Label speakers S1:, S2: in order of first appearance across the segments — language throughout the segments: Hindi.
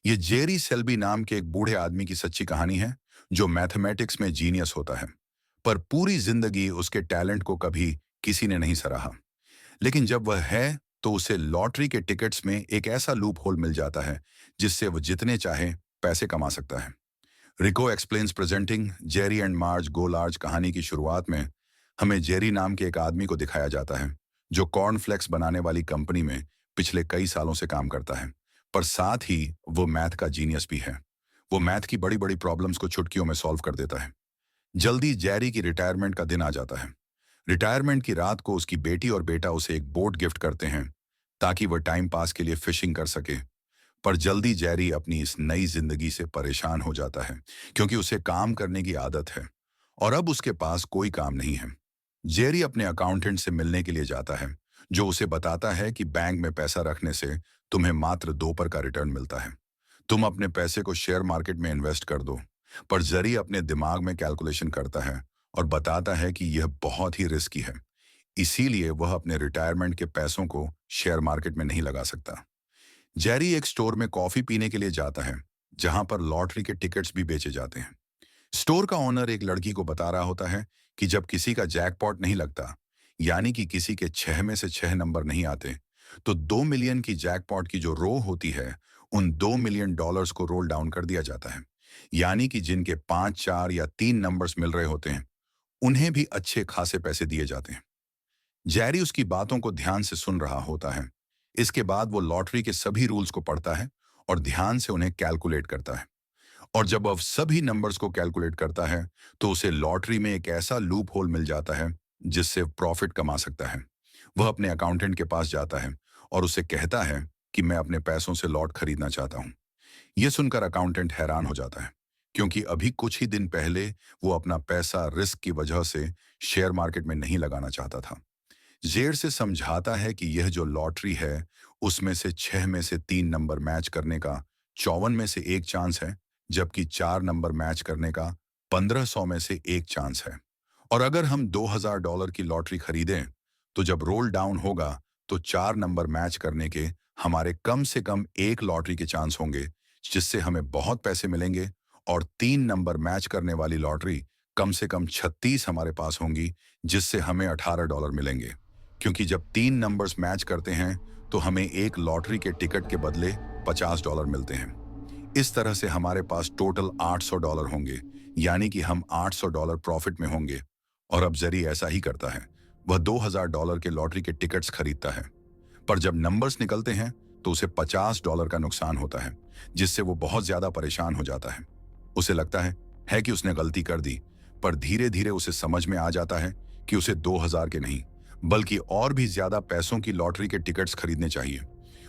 S1: ये जेरी सेल्बी नाम के एक बूढ़े आदमी की सच्ची कहानी है जो मैथमेटिक्स में जीनियस होता है, पर पूरी जिंदगी उसके टैलेंट को कभी किसी ने नहीं सराहा। लेकिन जब वह है तो उसे लॉटरी के टिकट्स में एक ऐसा लूप होल मिल जाता है जिससे वह जितने चाहे पैसे कमा सकता है। Rico explains presenting Jerry and Marge go large कहानी की शुरुआत में हमें जेरी नाम के एक आदमी को दिखाया जाता है जो कॉर्नफ्लेक्स बनाने वाली कंपनी में पिछले कई सालों से काम करता है, पर साथ ही वो मैथ का जीनियस भी है। वो मैथ की बड़ी बड़ी प्रॉब्लम्स को चुटकियों में सॉल्व कर देता है। जल्दी जेरी की रिटायरमेंट का दिन आ जाता है। रिटायरमेंट की रात को उसकी बेटी और बेटा उसे एक बोट गिफ्ट करते हैं ताकि वह टाइम पास के लिए फिशिंग कर सके। पर जल्दी जेरी अपनी इस नई जिंदगी से परेशान हो जाता है क्योंकि उसे काम करने की आदत है और अब उसके पास कोई काम नहीं है। जेरी अपने अकाउंटेंट से मिलने के लिए जाता है जो उसे बताता है कि बैंक में पैसा रखने से तुम्हें मात्र 2% का रिटर्न मिलता है। तुम अपने पैसे को शेयर मार्केट में इन्वेस्ट कर दो। पर जरी अपने दिमाग में कैलकुलेशन करता है और बताता है कि यह बहुत ही रिस्की है, इसीलिए वह अपने रिटायरमेंट के पैसों को शेयर मार्केट में नहीं लगा सकता। जेरी एक स्टोर में कॉफी पीने के लिए जाता है जहां पर लॉटरी के टिकट्स भी बेचे जाते हैं। स्टोर का ओनर एक लड़की को बता रहा होता है कि जब किसी का जैकपॉट नहीं लगता, यानी कि किसी के 6 में से 6 नंबर नहीं आते, तो 2 मिलियन की जैकपॉट की जो रो होती है उन $2 मिलियन को रोल डाउन कर दिया जाता है। यानी कि जिनके 5, 4 या 3 नंबर्स मिल रहे होते हैं उन्हें भी अच्छे खासे पैसे दिए जाते हैं। जेरी उसकी बातों को ध्यान से सुन रहा होता है। इसके बाद वो लॉटरी के सभी रूल्स को पढ़ता है और ध्यान से उन्हें कैलकुलेट करता है। और जब वह सभी नंबर्स को कैलकुलेट करता है तो उसे लॉटरी में एक ऐसा लूप होल मिल जाता है जिससे प्रॉफिट कमा सकता है। वह अपने अकाउंटेंट के पास जाता है और उसे कहता है कि मैं अपने पैसों से लॉट खरीदना चाहता हूँ। यह सुनकर अकाउंटेंट हैरान हो जाता है क्योंकि अभी कुछ ही दिन पहले वो अपना पैसा रिस्क की वजह से शेयर मार्केट में नहीं लगाना चाहता था। जेर से समझाता है कि यह जो लॉटरी है उसमें से 6 में से 3 नंबर मैच करने का 54 में से 1 चांस है, जबकि 4 नंबर मैच करने का 1500 में से 1 चांस है। और अगर हम $2000 की लॉटरी खरीदें तो जब रोल डाउन होगा तो 4 नंबर मैच करने के हमारे कम से कम 1 लॉटरी के चांस होंगे जिससे हमें बहुत पैसे मिलेंगे, और 3 नंबर मैच करने वाली लॉटरी कम से कम 36 हमारे पास होंगी जिससे हमें $18 मिलेंगे, क्योंकि जब 3 नंबर्स मैच करते हैं तो हमें एक लॉटरी के टिकट के बदले $50 मिलते हैं। इस तरह से हमारे पास टोटल $800 होंगे, यानी कि हम $800 प्रॉफिट में होंगे। और अब जरी ऐसा ही करता है, वह $2000 के लॉटरी के टिकट्स खरीदता है, पर जब नंबर्स निकलते हैं तो उसे $50 का नुकसान होता है जिससे वो बहुत ज्यादा परेशान हो जाता है। उसे लगता है कि उसने गलती कर दी, पर धीरे धीरे उसे समझ में आ जाता है कि उसे 2000 के नहीं बल्कि और भी ज्यादा पैसों की लॉटरी के टिकट्स खरीदने चाहिए।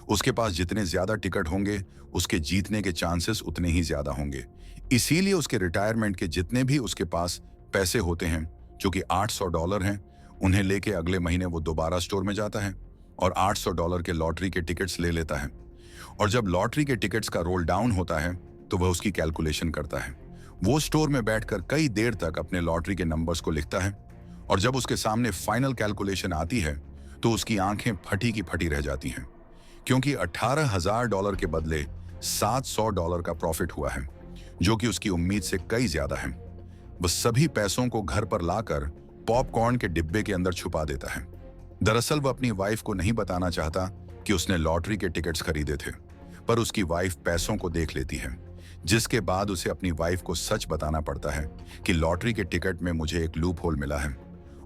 S1: उसके पास जितने ज्यादा टिकट होंगे उसके जीतने के चांसेस उतने ही ज्यादा होंगे। इसीलिए उसके रिटायरमेंट के जितने भी उसके पास पैसे होते हैं, जो कि $800 हैं, उन्हें लेके अगले महीने वो दोबारा स्टोर में जाता है और $800 के लॉटरी के टिकट्स ले लेता है। और जब लॉटरी के टिकट्स का रोल डाउन होता है तो वह उसकी कैलकुलेशन करता है। वो स्टोर में बैठकर कई देर तक अपने लॉटरी के नंबर्स को लिखता है और जब उसके सामने फाइनल कैलकुलेशन आती है तो उसकी आंखें फटी की फटी रह जाती हैं, क्योंकि $18,000 के बदले $700 का प्रॉफिट हुआ है, जो कि उसकी उम्मीद से कई ज्यादा है। वह सभी पैसों को घर पर लाकर पॉपकॉर्न के डिब्बे के अंदर छुपा देता है। दरअसल वह अपनी वाइफ को नहीं बताना चाहता कि उसने लॉटरी के टिकट्स खरीदे थे, पर उसकी वाइफ पैसों को देख लेती है, जिसके बाद उसे अपनी वाइफ को सच बताना पड़ता है कि लॉटरी के टिकट में मुझे एक लूप होल मिला है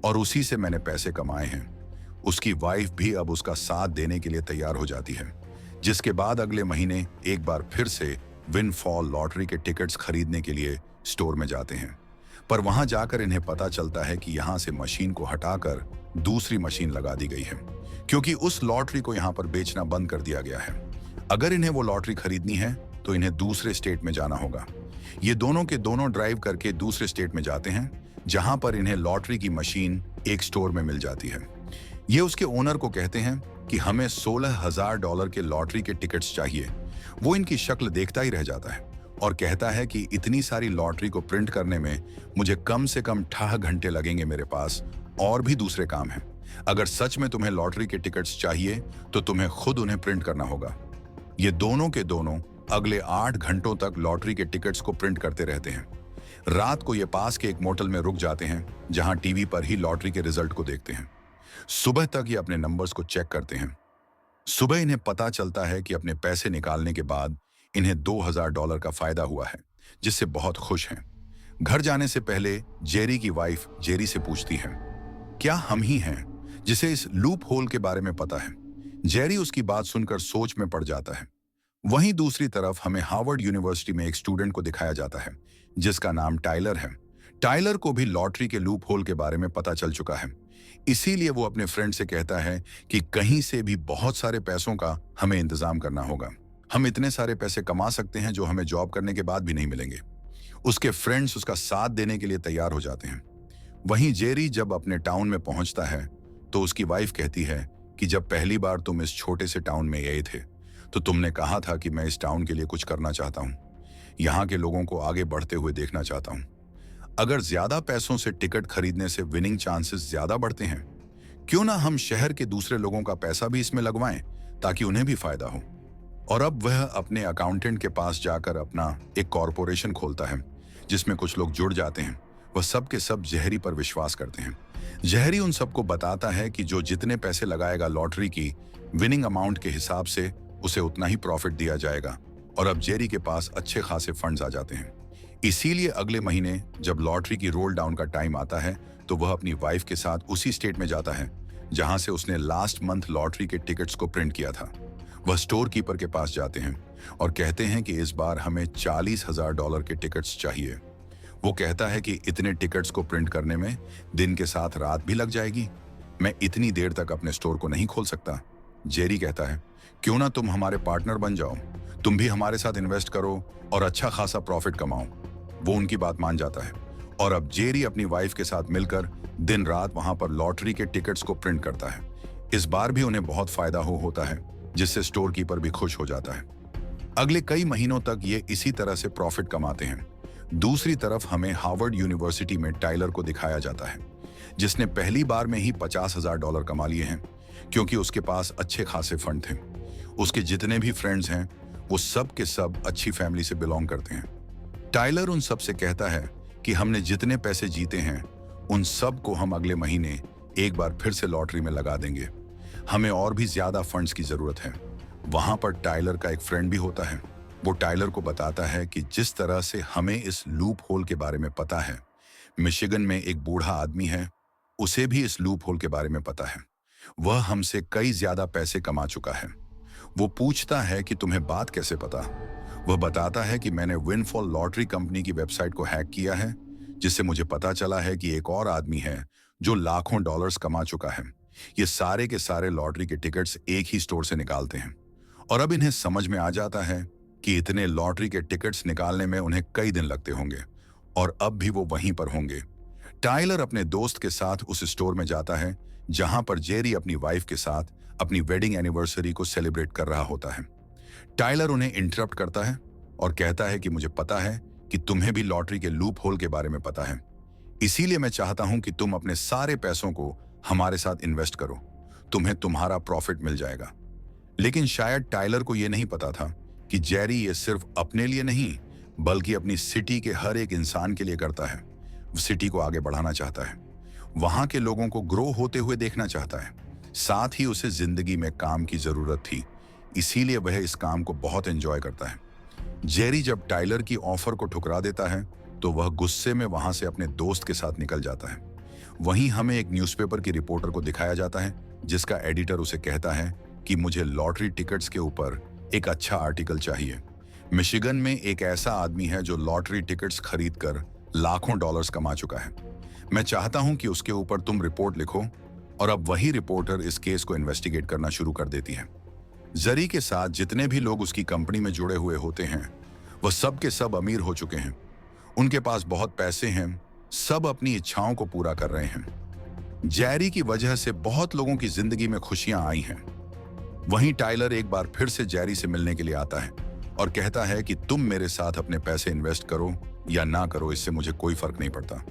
S1: और उसी से मैंने पैसे कमाए हैं। उसकी वाइफ भी अब उसका साथ देने के लिए तैयार हो जाती है, जिसके बाद अगले महीने एक बार फिर से विनफॉल लॉटरी के टिकट्स खरीदने के लिए स्टोर में जाते हैं। पर वहां जाकर इन्हें पता चलता है कि यहां से मशीन को हटाकर दूसरी मशीन लगा दी गई है, क्योंकि उस लॉटरी को यहां पर बेचना बंद कर दिया गया है। अगर इन्हें वो लॉटरी खरीदनी है तो इन्हें दूसरे स्टेट में जाना होगा। ये दोनों के दोनों ड्राइव करके दूसरे स्टेट में जाते हैं, जहां पर इन्हें लॉटरी की मशीन एक स्टोर में मिल जाती है। ये उसके ओनर को कहते हैं कि हमें $16,000 के लॉटरी के टिकट्स चाहिए। वो इनकी शक्ल देखता ही रह जाता है और कहता है कि इतनी सारी लॉटरी को प्रिंट करने में मुझे कम से कम 8 घंटे लगेंगे, मेरे पास और भी दूसरे काम हैं। अगर सच में तुम्हें लॉटरी के टिकट्स चाहिए तो तुम्हें खुद उन्हें प्रिंट करना होगा। ये दोनों के दोनों अगले 8 घंटों तक लॉटरी के टिकट्स को प्रिंट करते रहते हैं। रात को ये पास के एक मोटल में रुक जाते हैं, जहां टीवी पर ही लॉटरी के रिजल्ट को देखते हैं। सुबह तक ये अपने नंबर्स को चेक करते हैं। सुबह इन्हें पता चलता है कि अपने पैसे निकालने के बाद इन्हें $2000 का फायदा हुआ है, जिससे बहुत खुश हैं। घर जाने से पहले जेरी की वाइफ जेरी से पूछती है, क्या हम ही हैं जिसे इस लूप होल के बारे में पता है? जेरी उसकी बात सुनकर सोच में पड़ जाता है। वहीं दूसरी तरफ हमें हार्वर्ड यूनिवर्सिटी में एक स्टूडेंट को दिखाया जाता है, जिसका नाम टाइलर है। टाइलर को भी लॉटरी के लूप होल के बारे में पता चल चुका है। इसीलिए वो अपने फ्रेंड से कहता है कि कहीं से भी बहुत सारे पैसों का हमें इंतजाम करना होगा। हम इतने सारे पैसे कमा सकते हैं जो हमें जॉब करने के बाद भी नहीं मिलेंगे। उसके फ्रेंड्स उसका साथ देने के लिए तैयार हो जाते हैं। वहीं जेरी जब अपने टाउन में पहुंचता है तो उसकी वाइफ कहती है कि जब पहली बार तुम इस छोटे से टाउन में गए थे तो तुमने कहा था कि मैं इस टाउन के लिए कुछ करना चाहता हूं, यहाँ के लोगों को आगे बढ़ते हुए देखना चाहता हूं। अगर ज्यादा पैसों से टिकट खरीदने से विनिंग चांसेस ज्यादा बढ़ते हैं, क्यों ना हम शहर के दूसरे लोगों का पैसा भी इसमें लगवाएं ताकि उन्हें भी फायदा हो। और अब वह अपने अकाउंटेंट के पास जाकर अपना एक कॉरपोरेशन खोलता है, जिसमें कुछ लोग जुड़ जाते हैं। वह सब के सब जहरी पर विश्वास करते हैं। जहरी उन सबको बताता है कि जो जितने पैसे लगाएगा लॉटरी की विनिंग अमाउंट के हिसाब से उसे उतना ही प्रॉफिट दिया जाएगा। और अब जेरी के पास अच्छे खासे फंड्स आ जाते हैं। इसीलिए अगले महीने जब लॉटरी की रोल डाउन का टाइम आता है तो वह अपनी वाइफ के साथ उसी स्टेट में जाता है जहां से उसने लास्ट मंथ लॉटरी के टिकट्स को प्रिंट किया था। वह स्टोर कीपर के पास जाते हैं और कहते हैं कि इस बार हमें $40,000 के टिकट्स चाहिए। वो कहता है कि इतने टिकट्स को प्रिंट करने में दिन के साथ रात भी लग जाएगी। मैं इतनी देर तक अपने स्टोर को नहीं खोल सकता। जेरी कहता है, क्यों ना तुम हमारे पार्टनर बन जाओ, तुम भी हमारे साथ इन्वेस्ट करो और अच्छा खासा प्रॉफिट कमाओ। वो उनकी बात मान जाता है और अब जेरी अपनी वाइफ के साथ मिलकर दिन रात वहां पर लॉटरी के टिकट्स को प्रिंट करता है। इस बार भी उन्हें बहुत फायदा होता है, जिससे स्टोर कीपर भी खुश हो जाता है। अगले कई महीनों तक ये इसी तरह से प्रॉफिट कमाते हैं। दूसरी तरफ हमें हार्वर्ड यूनिवर्सिटी में टाइलर को दिखाया जाता है, जिसने पहली बार में ही $50,000 कमा लिए हैं, क्योंकि उसके पास अच्छे खासे फंड थे। उसके जितने भी फ्रेंड्स हैं वो सब के सब अच्छी फैमिली से बिलोंग करते हैं। टाइलर उन सब से कहता है कि हमने जितने पैसे जीते हैं उन सब को हम अगले महीने एक बार फिर से लॉटरी में लगा देंगे। हमें और भी ज्यादा फंड्स की जरूरत है। वहां पर टाइलर का एक फ्रेंड भी होता है। वो टाइलर को बताता है कि जिस तरह से हमें इस लूप होल के बारे में पता है, मिशिगन में एक बूढ़ा आदमी है, उसे भी इस लूप होल के बारे में पता है। वह हमसे कई ज्यादा पैसे कमा चुका है। वो पूछता है कि तुम्हें बात कैसे पता? वह बताता है कि मैंने विनफॉल लॉटरी कंपनी की वेबसाइट को हैक किया है, जिससे मुझे पता चला है कि एक और आदमी है जो लाखों डॉलर्स कमा चुका है। ये सारे के सारे लॉटरी के टिकट्स एक ही स्टोर से निकालते हैं। और अब इन्हें समझ में आ जाता है कि इतने लॉटरी के टिकट्स निकालने में उन्हें कई दिन लगते होंगे और अब भी वो वहीं पर होंगे। टाइलर अपने दोस्त के साथ उस स्टोर में जाता है जहां पर जेरी अपनी वाइफ के साथ अपनी वेडिंग एनिवर्सरी को सेलिब्रेट कर रहा होता है। टाइलर उन्हें इंटरप्ट करता है और कहता है कि मुझे पता है कि तुम्हें भी लॉटरी के लूप होल के बारे में पता है, इसीलिए मैं चाहता हूं कि तुम अपने सारे पैसों को हमारे साथ इन्वेस्ट करो, तुम्हें तुम्हारा प्रॉफिट मिल जाएगा। लेकिन शायद टाइलर को यह नहीं पता था कि जेरी ये सिर्फ अपने लिए नहीं बल्कि अपनी सिटी के हर एक इंसान के लिए करता है। वो सिटी को आगे बढ़ाना चाहता है, वहां के लोगों को ग्रो होते हुए देखना चाहता है। साथ ही उसे जिंदगी में काम की जरूरत थी, इसीलिए वह इस काम को बहुत एंजॉय करता है। जेरी जब टाइलर की ऑफर को ठुकरा देता है तो वह गुस्से में वहां से अपने दोस्त के साथ निकल जाता है। वहीं हमें एक न्यूज़पेपर की रिपोर्टर को दिखाया जाता है, जिसका एडिटर उसे कहता है कि मुझे लॉटरी टिकट्स के ऊपर एक अच्छा आर्टिकल चाहिए। मिशिगन में एक ऐसा आदमी है जो लॉटरी टिकट्स खरीदकर लाखों डॉलर्स कमा चुका है। मैं चाहता हूं कि उसके ऊपर तुम रिपोर्ट लिखो। और अब वही रिपोर्टर इस केस को इन्वेस्टिगेट करना शुरू कर देती है। जरी के साथ जितने भी लोग उसकी कंपनी में जुड़े हुए होते हैं वह सब के सब अमीर हो चुके हैं। उनके पास बहुत पैसे हैं, सब अपनी इच्छाओं को पूरा कर रहे हैं। जेरी की वजह से बहुत लोगों की जिंदगी में खुशियां आई हैं। वहीं टाइलर एक बार फिर से जेरी से मिलने के लिए आता है और कहता है कि तुम मेरे साथ अपने पैसे इन्वेस्ट करो या ना करो, इससे मुझे कोई फर्क नहीं पड़ता,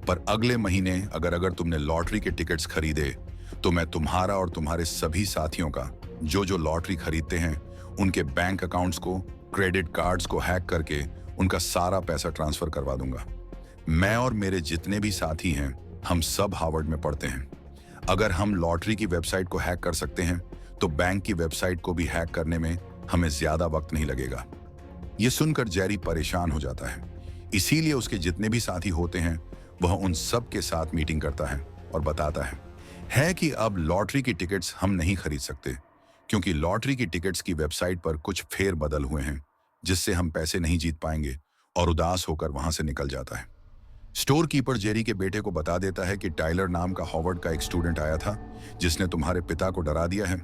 S1: पर अगले महीने अगर तुमने लॉटरी के टिकट्स खरीदे तो मैं तुम्हारा और तुम्हारे सभी साथियों का जो लॉटरी खरीदते हैं उनके बैंक अकाउंट्स को क्रेडिट कार्ड्स को हैक करके उनका सारा पैसा ट्रांसफर करवा दूंगा। मैं और मेरे जितने भी साथी हैं, हम सब हार्वर्ड में पढ़ते हैं। अगर हम लॉटरी की वेबसाइट को हैक कर सकते हैं तो बैंक की वेबसाइट को भी हैक करने में हमें ज्यादा वक्त नहीं लगेगा। यह सुनकर जेरी परेशान हो जाता है। इसीलिए उसके जितने भी साथी होते हैं वह उन सब के साथ मीटिंग करता है और बताता है कि अब लॉटरी की टिकट्स हम नहीं खरीद सकते क्योंकि लॉटरी की टिकट्स की वेबसाइट पर कुछ फेर बदल हुए हैं जिससे हम पैसे नहीं जीत पाएंगे, और उदास होकर वहां से निकल जाता है। स्टोर कीपर जेरी के बेटे को बता देता है कि टाइलर नाम का हार्वर्ड का एक स्टूडेंट आया था जिसने तुम्हारे पिता को डरा दिया है।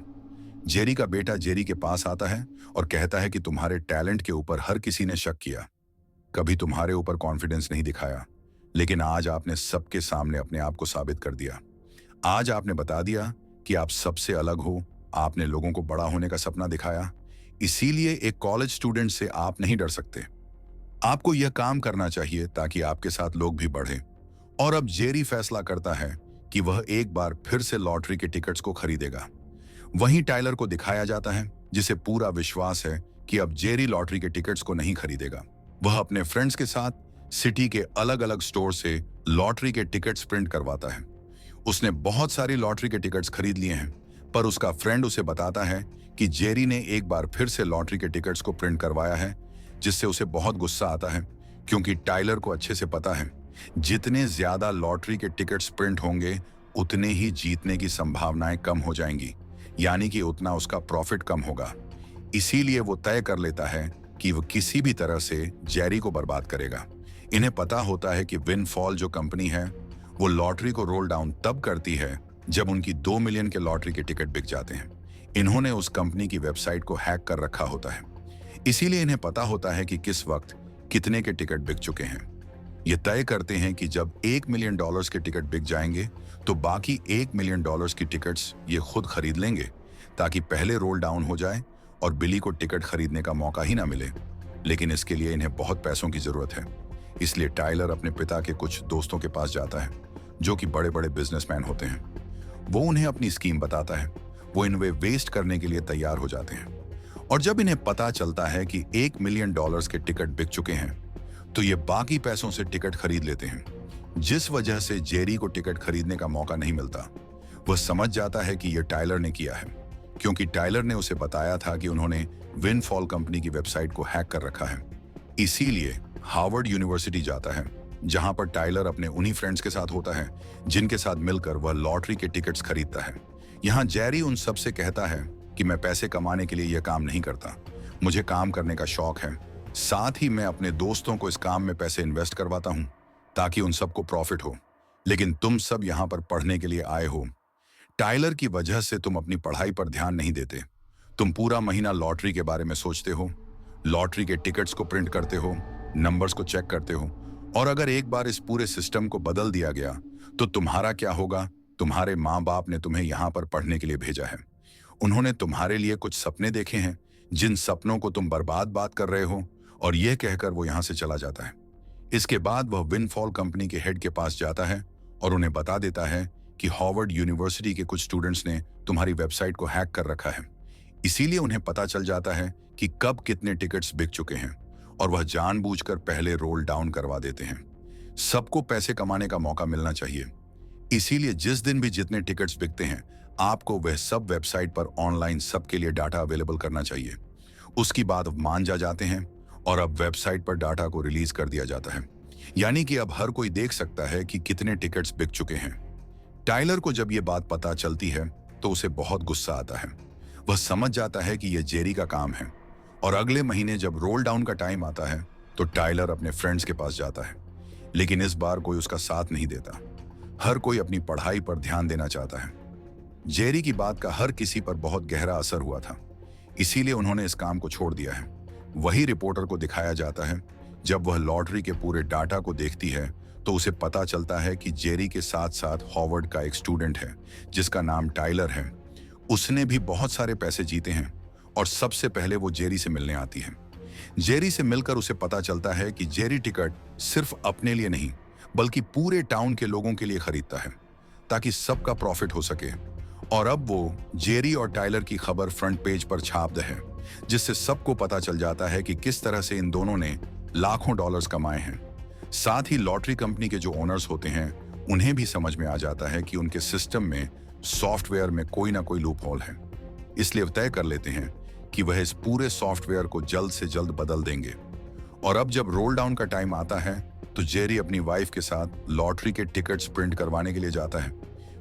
S1: जेरी का बेटा जेरी के पास आता है और कहता है कि तुम्हारे टैलेंट के ऊपर हर किसी ने शक किया, कभी तुम्हारे ऊपर कॉन्फिडेंस नहीं दिखाया, लेकिन आज आपने सबके सामने अपने आप को साबित कर दिया। आज आपने बता दिया कि आप सबसे अलग हो, आपने लोगों को बड़ा होने का सपना दिखाया। इसीलिए एक कॉलेज स्टूडेंट से आप नहीं डर सकते। आपको यह काम करना चाहिए ताकि आपके साथ लोग भी बढ़ें। और अब जेरी फैसला करता है कि वह एक बार फिर से लॉटरी के टिकट्स को खरीदेगा। वहीं टाइलर को दिखाया जाता है जिसे पूरा विश्वास है कि अब जेरी लॉटरी के टिकट्स को नहीं खरीदेगा। वह अपने फ्रेंड्स के साथ सिटी के अलग अलग स्टोर से लॉटरी के टिकट्स प्रिंट करवाता है। उसने बहुत सारी लॉटरी के टिकट्स खरीद लिए हैं, पर उसका फ्रेंड उसे बताता है कि जेरी ने एक बार फिर से लॉटरी के टिकट्स को प्रिंट करवाया है, जिससे उसे बहुत गुस्सा आता है क्योंकि टाइलर को अच्छे से पता है जितने ज्यादा लॉटरी के टिकट्स प्रिंट होंगे उतने ही जीतने की संभावनाएं कम हो जाएंगी, यानी कि उतना उसका प्रॉफिट कम होगा। इसीलिए वो तय कर लेता है कि वो किसी भी तरह से जेरी को बर्बाद करेगा। इन्हें पता होता है कि विनफॉल जो कंपनी है वो लॉटरी को रोल डाउन तब करती है जब उनकी 2 मिलियन के लॉटरी के टिकट बिक जाते हैं। इन्होंने उस कंपनी की वेबसाइट को हैक कर रखा होता है, इसीलिए इन्हें पता होता है कि किस वक्त कितने के टिकट बिक चुके हैं। ये तय करते हैं कि जब $1 मिलियन के टिकट बिक जाएंगे तो बाकी $1 मिलियन की टिकट्स ये खुद खरीद लेंगे ताकि पहले रोल डाउन हो जाए और बिली को टिकट खरीदने का मौका ही ना मिले। लेकिन इसके लिए इन्हें बहुत पैसों की जरूरत है, इसलिए टाइलर अपने पिता के कुछ दोस्तों के पास जाता है जो कि बड़े बड़े बिजनेसमैन होते हैं। वो उन्हें अपनी स्कीम बताता है। वो इन्हें वेस्ट करने के लिए तैयार हो जाते हैं, और जब इन्हें पता चलता है कि $1 मिलियन के टिकट बिक चुके हैं तो ये बाकी पैसों से टिकट खरीद लेते हैं, जिस वजह से जेरी को टिकट खरीदने का मौका नहीं मिलता। वह समझ जाता है कि यह टाइलर ने किया है क्योंकि टाइलर ने उसे बताया था कि उन्होंने विनफॉल कंपनी की वेबसाइट को हैक कर रखा है। इसीलिए हार्वर्ड यूनिवर्सिटी जाता है जहां पर टाइलर अपने उन्हीं फ्रेंड्स के साथ होता है जिनके साथ मिलकर वह लॉटरी के टिकट्स खरीदता है। यहाँ जेरी उन सब से कहता है कि मैं पैसे कमाने के लिए यह काम नहीं करता, मुझे काम करने का शौक है। साथ ही मैं अपने दोस्तों को इस काम में पैसे इन्वेस्ट करवाता हूं ताकि उन सबको प्रॉफिट हो, लेकिन तुम सब यहाँ पर पढ़ने के लिए आए हो। टाइलर की वजह से तुम अपनी पढ़ाई पर ध्यान नहीं देते। तुम पूरा महीना लॉटरी के बारे में सोचते हो, लॉटरी के टिकट्स को प्रिंट करते हो, नंबर्स को चेक करते हो, और अगर एक बार इस पूरे सिस्टम को बदल दिया गया तो तुम्हारा क्या होगा। तुम्हारे माँ बाप ने तुम्हें यहाँ पर पढ़ने के लिए भेजा है। उन्होंने तुम्हारे लिए कुछ सपने देखे हैं जिन सपनों को तुम बर्बाद बात कर रहे हो, और यह कहकर वो यहाँ से चला जाता है। इसके बाद वह विनफॉल कंपनी के हेड के पास जाता है और उन्हें बता देता है कि हार्वर्ड यूनिवर्सिटी के कुछ स्टूडेंट्स ने तुम्हारी वेबसाइट को हैक कर रखा है। इसीलिए उन्हें पता चल जाता है कि कब कितने टिकट्स बिक चुके हैं, और वह जानबूझकर पहले रोल डाउन करवा देते हैं। सबको पैसे कमाने का मौका मिलना चाहिए, इसीलिए जिस दिन भी जितने टिकट्स बिकते हैं आपको वह सब वेबसाइट पर ऑनलाइन सबके लिए डाटा अवेलेबल करना चाहिए। उसकी बात मान जाते हैं और अब वेबसाइट पर डाटा को रिलीज कर दिया जाता है, यानी कि अब हर कोई देख सकता है कि कितने टिकट्स बिक चुके हैं। टाइलर को जब यह बात पता चलती है तो उसे बहुत गुस्सा आता है। वह समझ जाता है कि यह जेरी का काम है, और अगले महीने जब रोल डाउन का टाइम आता है तो टाइलर अपने फ्रेंड्स के पास जाता है, लेकिन इस बार कोई उसका साथ नहीं देता। हर कोई अपनी पढ़ाई पर ध्यान देना चाहता है। जेरी की बात का हर किसी पर बहुत गहरा असर हुआ था, इसीलिए उन्होंने इस काम को छोड़ दिया है। वही रिपोर्टर को दिखाया जाता है जब वह लॉटरी के पूरे डाटा को देखती है तो उसे पता चलता है कि जेरी के साथ साथ हार्वर्ड का एक स्टूडेंट है जिसका नाम टाइलर है। उसने भी बहुत सारे पैसे जीते हैं, और सबसे पहले वो जेरी से मिलने आती है। जेरी से मिलकर उसे पता चलता है कि जेरी टिकट सिर्फ अपने लिए नहीं बल्कि पूरे टाउन के लोगों के लिए खरीदता है ताकि सबका प्रॉफिट हो सके। और अब वो जेरी और टाइलर की खबर फ्रंट पेज पर छाप दे है जिससे सबको पता चल जाता है कि किस तरह से इन दोनों ने लाखों डॉलर्स कमाए हैं। साथ ही लॉटरी कंपनी के जो ओनर्स होते हैं उन्हें भी समझ में आ जाता है कि उनके सिस्टम में, सॉफ्टवेयर में कोई ना कोई लूप होल है। इसलिए तय कर लेते हैं कि वह इस पूरे सॉफ्टवेयर को जल्द से जल्द बदल देंगे। और अब जब रोल डाउन का टाइम आता है तो जेरी अपनी वाइफ के साथ लॉटरी के टिकट्स प्रिंट करवाने के लिए जाता है।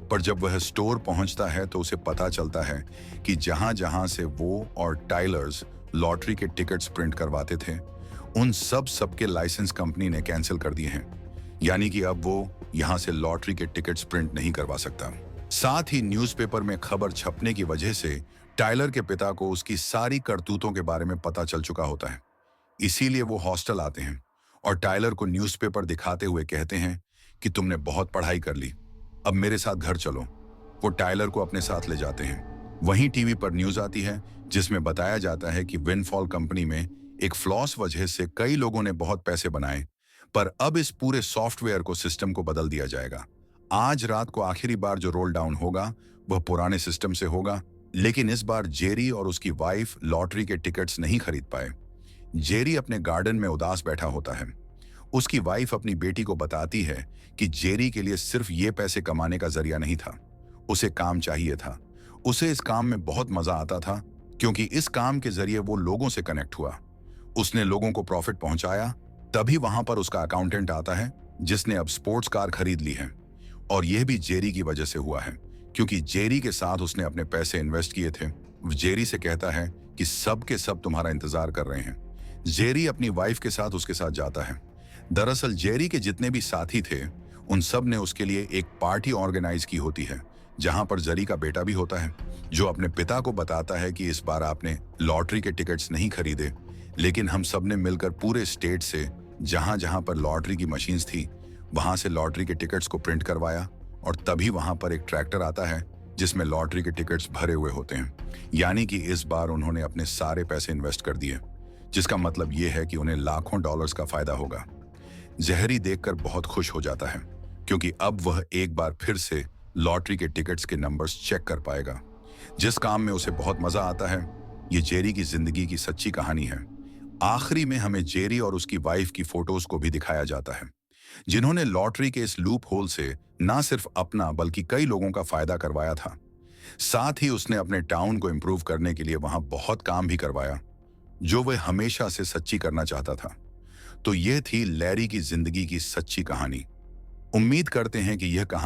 S1: पर जब वह स्टोर पहुंचता है तो उसे पता चलता है कि जहां जहां से वो और टाइलर्स लॉटरी के टिकट्स प्रिंट करवाते थे, उन सबके लाइसेंस कंपनी ने कैंसिल कर दिए हैं। यानी कि अब वो यहां से लॉटरी के टिकट्स प्रिंट नहीं करवा सकता। साथ ही न्यूज़पेपर में खबर छपने की वजह से टाइलर के पिता को उसकी सारी करतूतों के बारे में पता चल चुका होता है। इसीलिए वो हॉस्टल आते हैं और टाइलर को न्यूज़पेपर दिखाते हुए कहते हैं कि तुमने बहुत पढ़ाई कर ली, अब मेरे साथ घर चलो। वो टाइलर को अपने साथ ले जाते हैं। वहीं टीवी पर न्यूज़ आती है जिसमें बताया जाता है कि विनफॉल कंपनी में एक फ्लॉस वजह से कई लोगों ने बहुत पैसे बनाए, पर अब इस पूरे सॉफ्टवेयर को, सिस्टम को बदल दिया जाएगा। आज रात को आखिरी बार जो रोल डाउन होगा वह पुराने सिस्टम से होगा, लेकिन इस बार जेरी और उसकी वाइफ लॉटरी के टिकट्स नहीं खरीद पाए। जेरी अपने गार्डन में उदास बैठा होता है। उसकी वाइफ अपनी बेटी को बताती है कि जेरी के लिए सिर्फ ये पैसे कमाने का जरिया नहीं था, उसे काम चाहिए था। उसे इस काम में बहुत मजा आता था क्योंकि इस काम के जरिए वो लोगों से कनेक्ट हुआ। उसने लोगों को प्रॉफिट पहुंचाया। तभी वहां पर उसका अकाउंटेंट आता है जिसने अब स्पोर्ट्स कार खरीद ली है। और यह भी जेरी की वजह से हुआ है क्योंकि जेरी के साथ उसने अपने पैसे इन्वेस्ट किए थे। जेरी से कहता है कि सब के सब तुम्हारा इंतजार कर रहे हैं। जेरी अपनी वाइफ के साथ उसके साथ जाता है। दरअसल जेरी के जितने भी साथी थे उन सब ने उसके लिए एक पार्टी ऑर्गेनाइज की होती है जहां पर जेरी का बेटा भी होता है, जो अपने पिता को बताता है कि इस बार आपने लॉटरी के टिकट्स नहीं खरीदे, लेकिन हम सब ने मिलकर पूरे स्टेट से जहां जहां पर लॉटरी की मशीन्स थी वहां से लॉटरी के टिकट्स को प्रिंट करवाया। और तभी वहां पर एक ट्रैक्टर आता है जिसमें लॉटरी के टिकट्स भरे हुए होते हैं। यानी कि इस बार उन्होंने अपने सारे पैसे इन्वेस्ट कर दिए, जिसका मतलब यह है कि उन्हें लाखों डॉलर्स का फायदा होगा। जहरी देखकर बहुत खुश हो जाता है क्योंकि अब वह एक बार फिर से लॉटरी के टिकट्स के नंबर्स चेक कर पाएगा, जिस काम में उसे बहुत मजा आता है। ये जेरी की जिंदगी की सच्ची कहानी है। आखिरी में हमें जेरी और उसकी वाइफ की फोटोज को भी दिखाया जाता है, जिन्होंने लॉटरी के इस लूप होल से ना सिर्फ अपना बल्कि कई लोगों का फायदा करवाया था। साथ ही उसने अपने टाउन को इंप्रूव करने के लिए वहां बहुत काम भी करवाया, जो वह हमेशा से सच्ची करना चाहता था। तो यह थी लैरी की जिंदगी की सच्ची कहानी। उम्मीद करते हैं कि यह कहानी